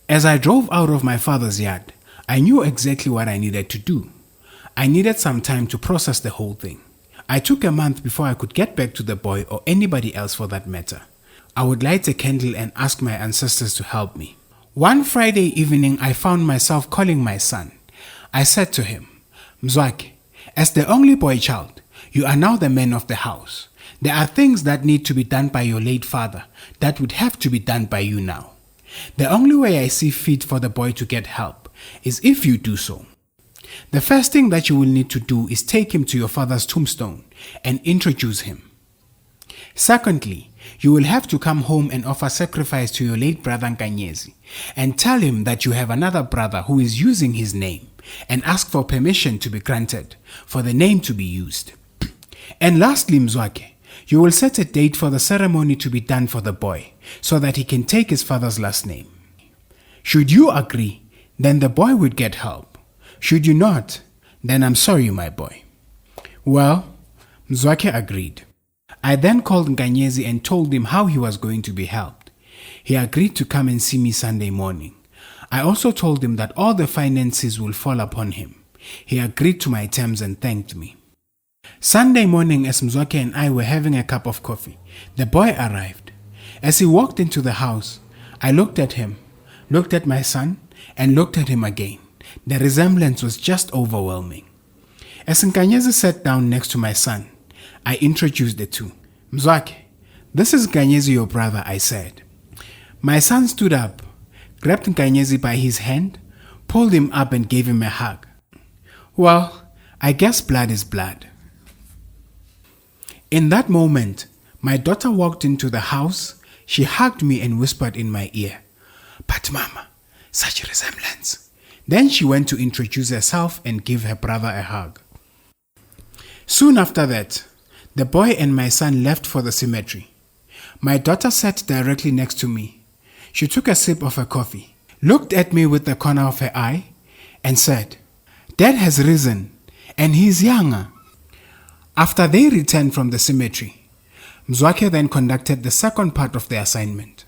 As I drove out of my father's yard, I knew exactly what I needed to do. I needed some time to process the whole thing. I took a month before I could get back to the boy or anybody else for that matter. I would light a candle and ask my ancestors to help me. One Friday evening, I found myself calling my son. I said to him, Mzwake, as the only boy child, you are now the man of the house. There are things that need to be done by your late father that would have to be done by you now. The only way I see fit for the boy to get help is if you do so. The first thing that you will need to do is take him to your father's tombstone and introduce him. Secondly, you will have to come home and offer sacrifice to your late brother Nkanyezi and tell him that you have another brother who is using his name and ask for permission to be granted for the name to be used. And lastly, Mzwake, you will set a date for the ceremony to be done for the boy so that he can take his father's last name. Should you agree, then the boy would get help. Should you not, then I'm sorry, my boy. Well, Mzwake agreed. I then called Nkanyezi and told him how he was going to be helped. He agreed to come and see me Sunday morning. I also told him that all the finances will fall upon him. He agreed to my terms and thanked me. Sunday morning, as Mzwake and I were having a cup of coffee, the boy arrived. As he walked into the house, I looked at him, looked at my son, and looked at him again. The resemblance was just overwhelming. As Nkanyezi sat down next to my son, I introduced the two. Mzwake, this is Nkanyezi, your brother, I said. My son stood up, grabbed Nkanyezi by his hand, pulled him up and gave him a hug. Well, I guess blood is blood. In that moment, my daughter walked into the house. She hugged me and whispered in my ear, "But Mama, such a resemblance." Then she went to introduce herself and give her brother a hug. Soon after that, the boy and my son left for the cemetery. My daughter sat directly next to me. She took a sip of her coffee, looked at me with the corner of her eye, and said, "Dad has risen, and he's younger." After they returned from the cemetery, Mzwake then conducted the second part of the assignment.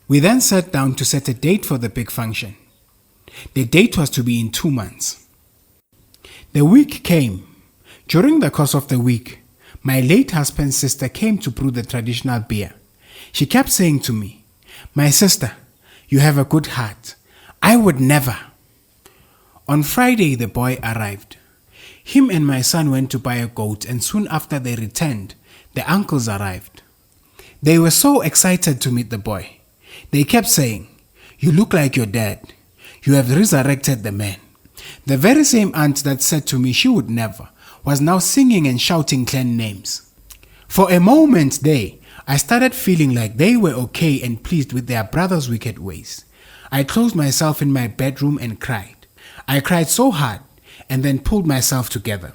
We then sat down to set a date for the big function. The date was to be in 2 months. The week came. During the course of the week, my late husband's sister came to brew the traditional beer. She kept saying to me, "My sister, you have a good heart. I would never." On Friday, the boy arrived. Him and my son went to buy a goat, and soon after they returned, the uncles arrived. They were so excited to meet the boy. They kept saying, "You look like your dad. You have resurrected the man." The very same aunt that said to me she would never was now singing and shouting clan names. For a moment there, I started feeling like they were okay and pleased with their brother's wicked ways. I closed myself in my bedroom and cried. I cried so hard and then pulled myself together.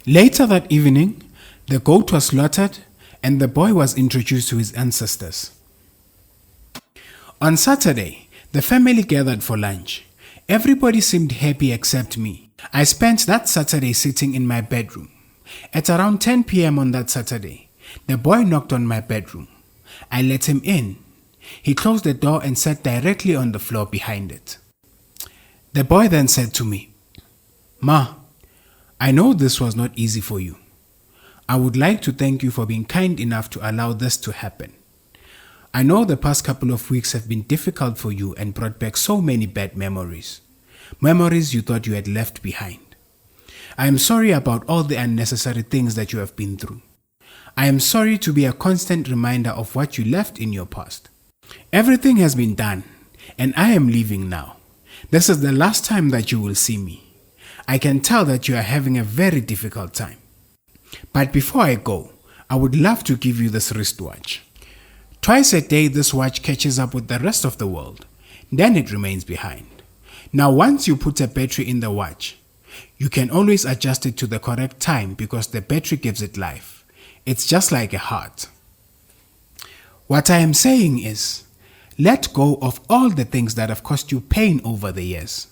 Later that evening, the goat was slaughtered and the boy was introduced to his ancestors. On Saturday, the family gathered for lunch. Everybody seemed happy except me. I spent that Saturday sitting in my bedroom. At around 10 p.m. on that Saturday, the boy knocked on my bedroom. I let him in. He closed the door and sat directly on the floor behind it. The boy then said to me, "Ma, I know this was not easy for you. I would like to thank you for being kind enough to allow this to happen. I know the past couple of weeks have been difficult for you and brought back so many bad memories. Memories you thought you had left behind. I am sorry about all the unnecessary things that you have been through. I am sorry to be a constant reminder of what you left in your past. Everything has been done, and I am leaving now. This is the last time that you will see me. I can tell that you are having a very difficult time. But before I go, I would love to give you this wristwatch. Twice a day this watch catches up with the rest of the world, then it remains behind. Now once you put a battery in the watch, you can always adjust it to the correct time because the battery gives it life. It's just like a heart. What I am saying is, let go of all the things that have caused you pain over the years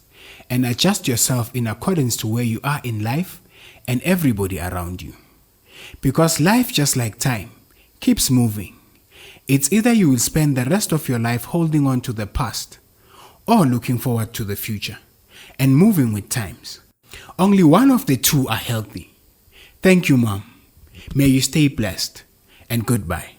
and adjust yourself in accordance to where you are in life and everybody around you. Because life, just like time, keeps moving. It's either you will spend the rest of your life holding on to the past or looking forward to the future and moving with times. Only one of the two are healthy. Thank you, Mom. May you stay blessed, and goodbye.